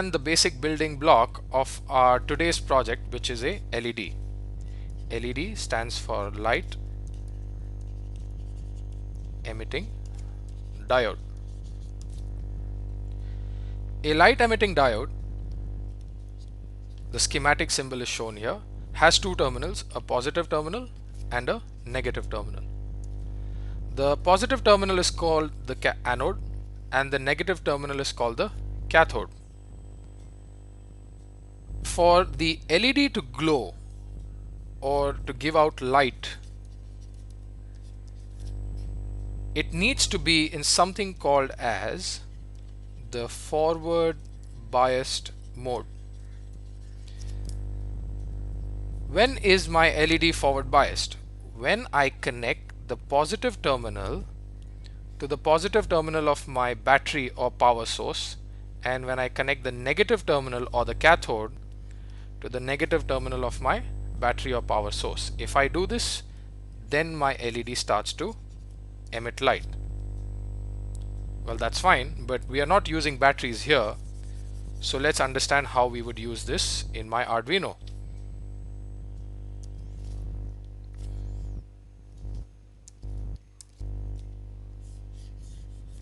And the basic building block of our today's project, which is a LED. LED stands for light emitting diode. A light emitting diode, the schematic symbol is shown here, has two terminals, a positive terminal and a negative terminal. The positive terminal is called the anode and the negative terminal is called the cathode. For the LED to glow or to give out light, it needs to be in something called as the forward biased mode. When is my LED forward biased? When I connect the positive terminal to the positive terminal of my battery or power source, and when I connect the negative terminal or the cathode to the negative terminal of my battery or power source. If I do this, then my LED starts to emit light. Well, that's fine, but we are not using batteries here, so let's understand how we would use this in my Arduino.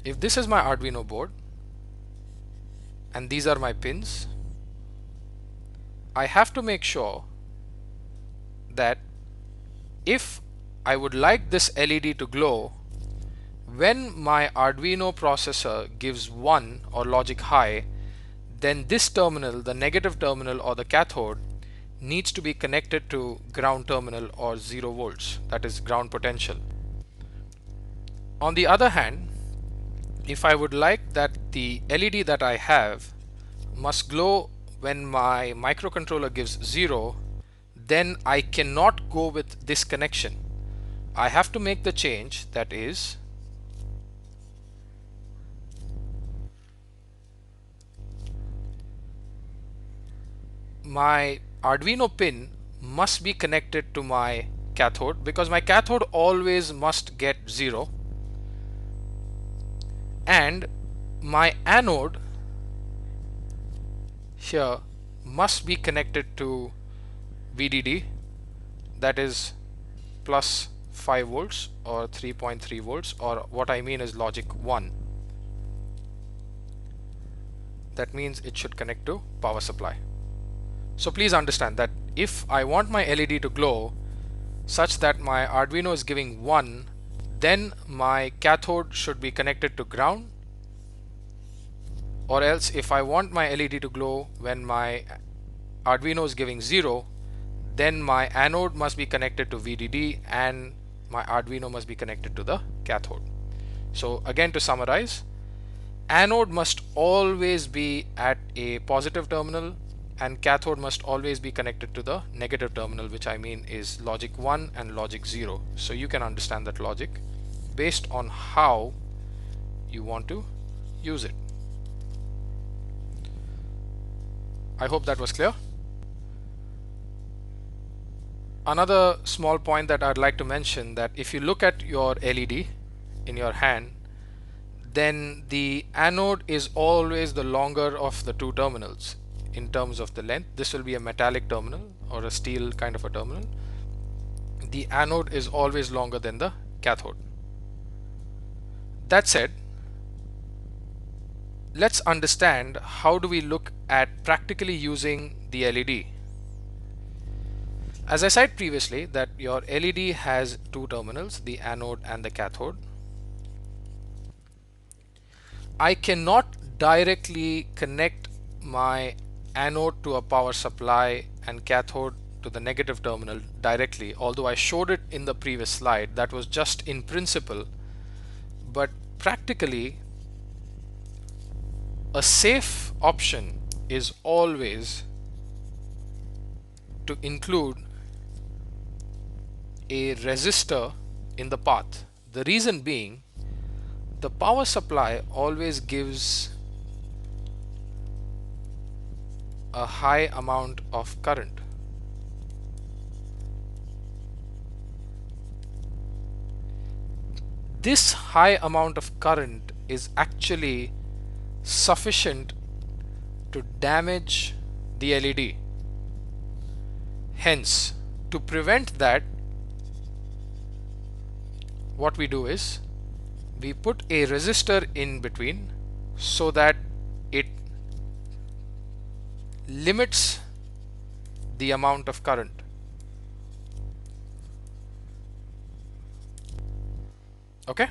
If this is my Arduino board and these are my pins, I have to make sure that if I would like this LED to glow when my Arduino processor gives 1 or logic high, then this terminal, the negative terminal or the cathode, needs to be connected to ground terminal or 0 volts, that is ground potential. On the other hand, if I would like that the LED that I have must glow when my microcontroller gives 0, then I cannot go with this connection. I have to make the change, that is my Arduino pin must be connected to my cathode, because my cathode always must get 0, and my anode here must be connected to VDD, that is plus 5 volts or 3.3 volts, or what I mean is logic 1. That means it should connect to power supply. So please understand that if I want my LED to glow such that my Arduino is giving 1, then my cathode should be connected to ground, or else if I want my LED to glow when my Arduino is giving 0, then my anode must be connected to VDD and my Arduino must be connected to the cathode. So again, to summarize, anode must always be at a positive terminal and cathode must always be connected to the negative terminal, which I mean is logic 1 and logic 0. So you can understand that logic based on how you want to use it. I hope that was clear. Another small point that I'd like to mention, that if you look at your LED in your hand, then the anode is always the longer of the two terminals in terms of the length. This will be a metallic terminal or a steel kind of a terminal. The anode is always longer than the cathode. That said, let's understand how do we look at practically using the LED. As I said previously, that your LED has two terminals, the anode and the cathode. I cannot directly connect my anode to a power supply and cathode to the negative terminal directly, although I showed it in the previous slide. That was just in principle, but practically a safe option is always to include a resistor in the path. The reason being, the power supply always gives a high amount of current. This high amount of current is actually sufficient to damage the LED. Hence, to prevent that, what we do is we put a resistor in between so that it limits the amount of current. Okay,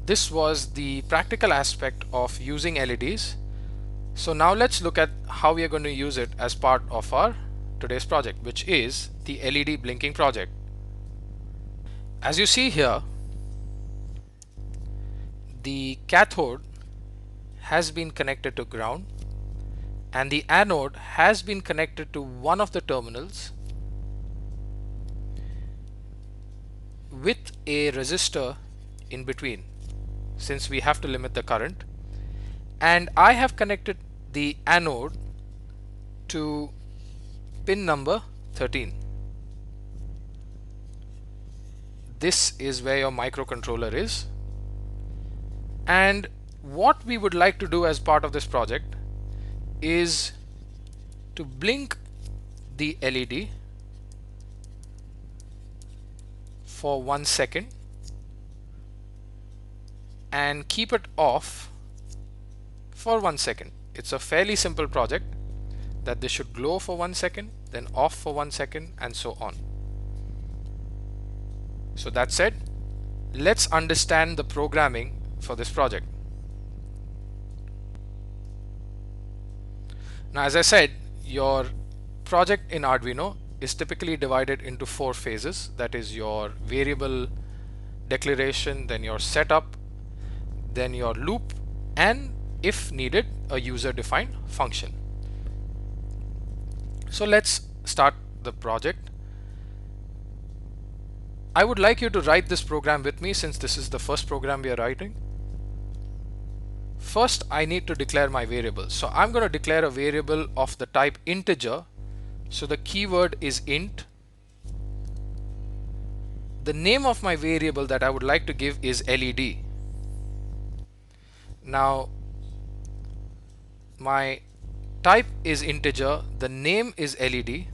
this was the practical aspect of using LEDs. So now let's look at how we are going to use it as part of our today's project, which is the LED blinking project. As you see here, the cathode has been connected to ground and the anode has been connected to one of the terminals with a resistor in between, since we have to limit the current. And I have connected the anode to pin number 13. This is where your microcontroller is. And what we would like to do as part of this project is to blink the LED for 1 second and keep it off for 1 second. It's a fairly simple project, that this should glow for 1 second, then off for 1 second, and so on. So that said, let's understand the programming for this project. Now, as I said, your project in Arduino is typically divided into 4 phases. That is your variable declaration, then your setup, then your loop, and if needed, a user-defined function. So let's start the project. I would like you to write this program with me, since this is the first program we are writing. First, I need to declare my variable. So I'm going to declare a variable of the type integer. So the keyword is int. The name of my variable that I would like to give is LED. Now, my type is integer, the name is LED.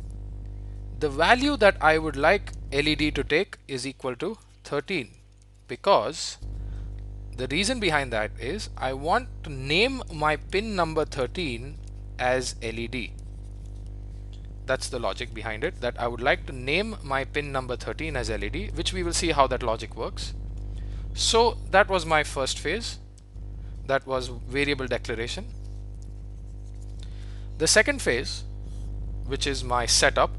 The value that I would like LED to take is equal to 13, because the reason behind that is I want to name my pin number 13 as LED. That's the logic behind it, that I would like to name my pin number 13 as LED, which we will see how that logic works. So that was my first phase. That was variable declaration. The second phase, which is my setup,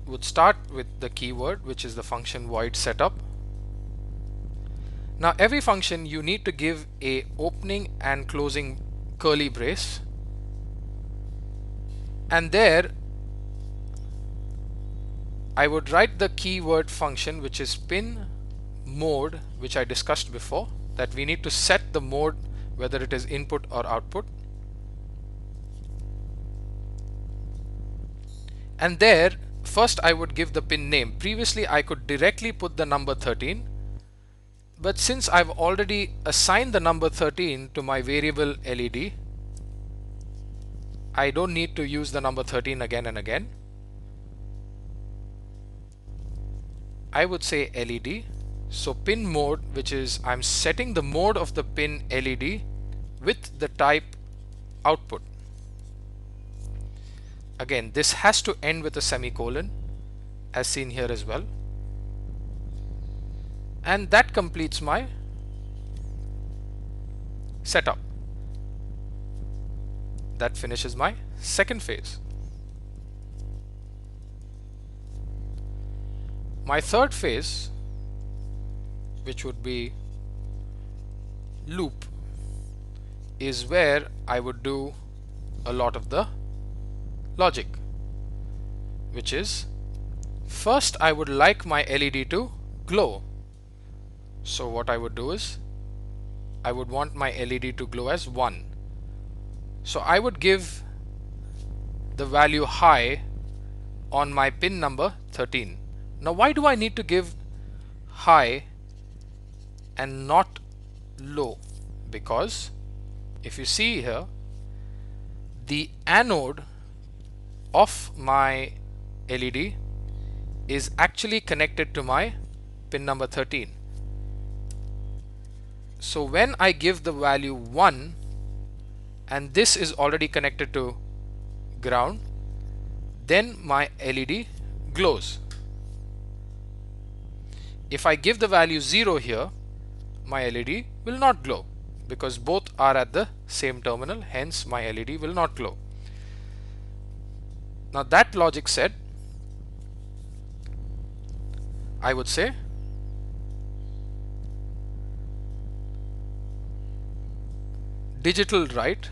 would start with the keyword, which is the function void setup. Now, every function you need to give a opening and closing curly brace, and there I would write the keyword function, which is pin mode, which I discussed before, that we need to set the mode, whether it is input or output. And there, first I would give the pin name. Previously I could directly put the number 13, but since I've already assigned the number 13 to my variable LED, I don't need to use the number 13 again and again. I would say LED. So pin mode, which is I'm setting the mode of the pin LED with the type output. Again, this has to end with a semicolon, as seen here as well. And that completes my setup. That finishes my second phase. My third phase, which would be loop, is where I would do a lot of the logic, which is first I would like my LED to glow. So what I would do is I would want my LED to glow as 1. So I would give the value high on my pin number 13. Now, why do I need to give high and not low, because if you see here, the anode of my LED is actually connected to my pin number 13. So when I give the value 1 and this is already connected to ground, then my LED glows. If I give the value 0 here, my LED will not glow because both are at the same terminal, hence my LED will not glow. Now that logic said, I would say digital write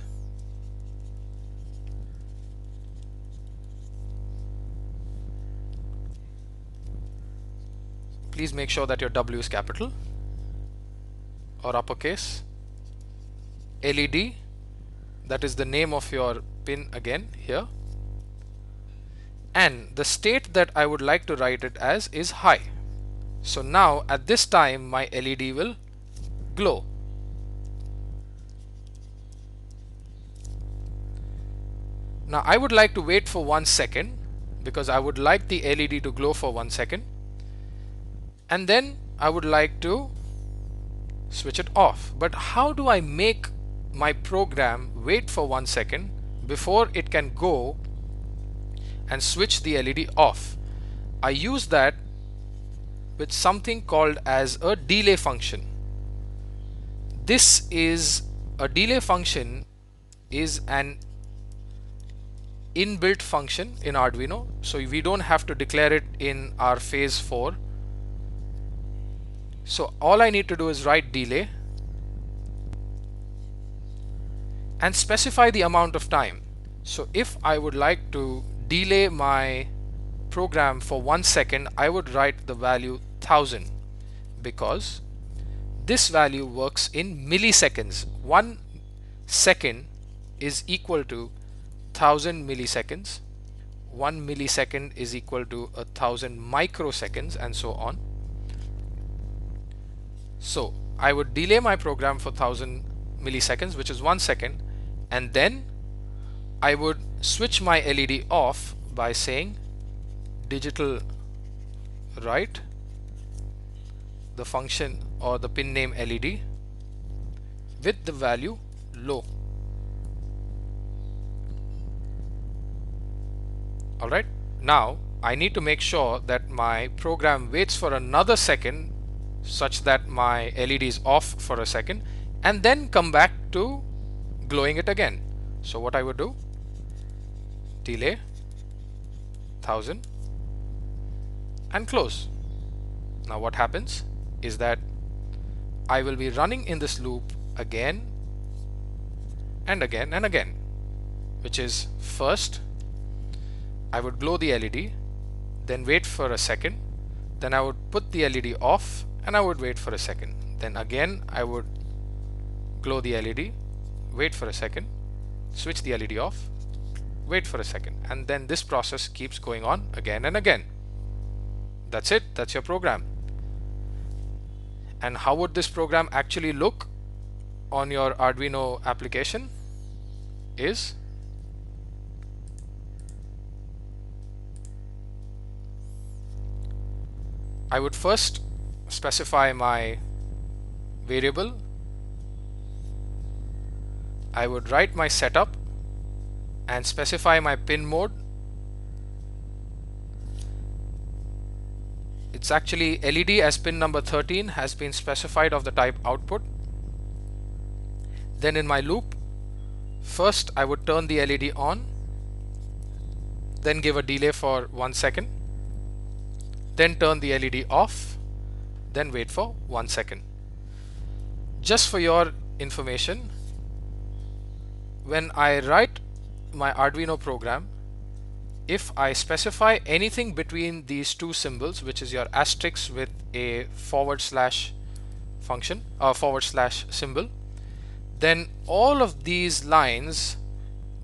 please make sure that your W is capital or uppercase. LED, that is the name of your pin again here, and the state that I would like to write it as is high. So now at this time my LED will glow. Now I would like to wait for 1 second because I would like the LED to glow for 1 second, and then I would like to switch it off. But how do I make my program wait for 1 second before it can go and switch the LED off? I use that with something called as a delay function. This is a delay function, is an inbuilt function in Arduino, so we don't have to declare it in our phase 4. So all I need to do is write delay and specify the amount of time. So if I would like to delay my program for 1 second, I would write the value 1000 because this value works in milliseconds. 1 second is equal to 1000 milliseconds. 1 millisecond is equal to 1000 microseconds, and so on. So I would delay my program for 1000 milliseconds, which is 1 second, and then I would switch my LED off by saying digital write the function or the pin name LED with the value low. Alright, now I need to make sure that my program waits for another second such that my LED is off for a second and then come back to glowing it again. So what I would do, delay 1000 and close. Now what happens is that I will be running in this loop again and again and again, which is first I would glow the LED, then wait for a second, then I would put the LED off and I would wait for a second, then again I would glow the LED, wait for a second, switch the LED off, wait for a second, and then this process keeps going on again and again. That's it, that's your program. And how would this program actually look on your Arduino application is I would first specify my variable. I would write my setup and specify my pin mode. It's actually LED as pin number 13 has been specified of the type output. Then in my loop, first I would turn the LED on, then give a delay for 1 second, then turn the LED off, then wait for 1 second. Just for your information, when I write my Arduino program, if I specify anything between these two symbols, which is your asterisk with a / function or / symbol, then all of these lines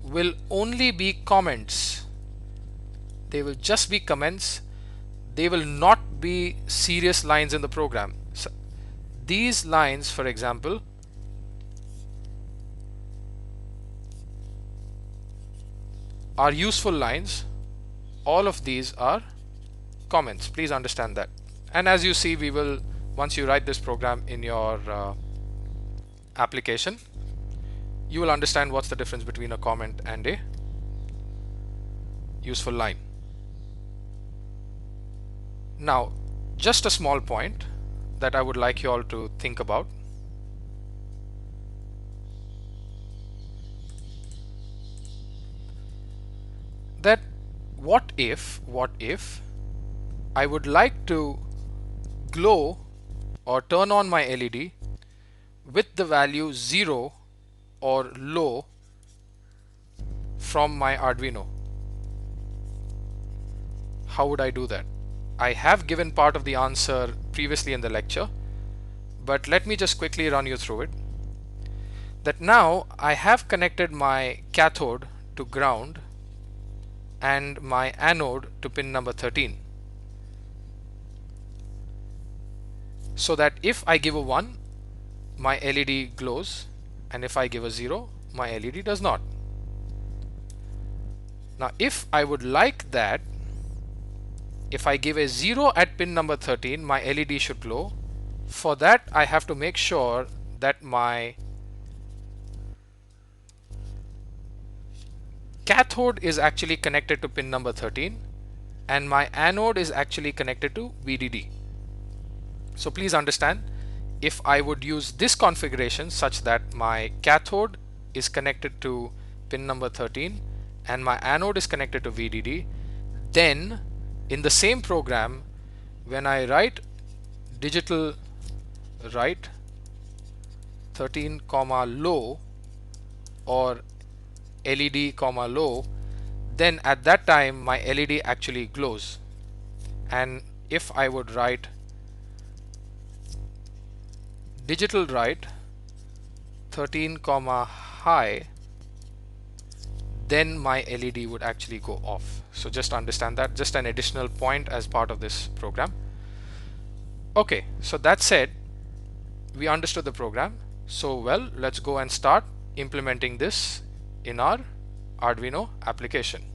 will only be comments. They will just be comments. They will not be serious lines in the program. So these lines, for example, are useful lines. All of these are comments. Please understand that. And as you see, we will, once you write this program in your application, you will understand what's the difference between a comment and a useful line. Now, just a small point that I would like you all to think about. That what if I would like to glow or turn on my LED with the value 0 or low from my Arduino? How would I do that? I have given part of the answer previously in the lecture, but let me just quickly run you through it. That now I have connected my cathode to ground and my anode to pin number 13, so that if I give a 1, my LED glows, and if I give a 0, my LED does not. Now if I would like that, if I give a 0 at pin number 13, my LED should glow. For that, I have to make sure that my cathode is actually connected to pin number 13 and my anode is actually connected to VDD. So please understand, if I would use this configuration such that my cathode is connected to pin number 13 and my anode is connected to VDD, then in the same program, when I write digital write 13 comma low or LED comma low, then at that time my LED actually glows. And if I would write digital write 13 comma high, then my LED would actually go off. So just understand that, just an additional point as part of this program. Okay, so that said, we understood the program. So well, let's go and start implementing this in our Arduino application.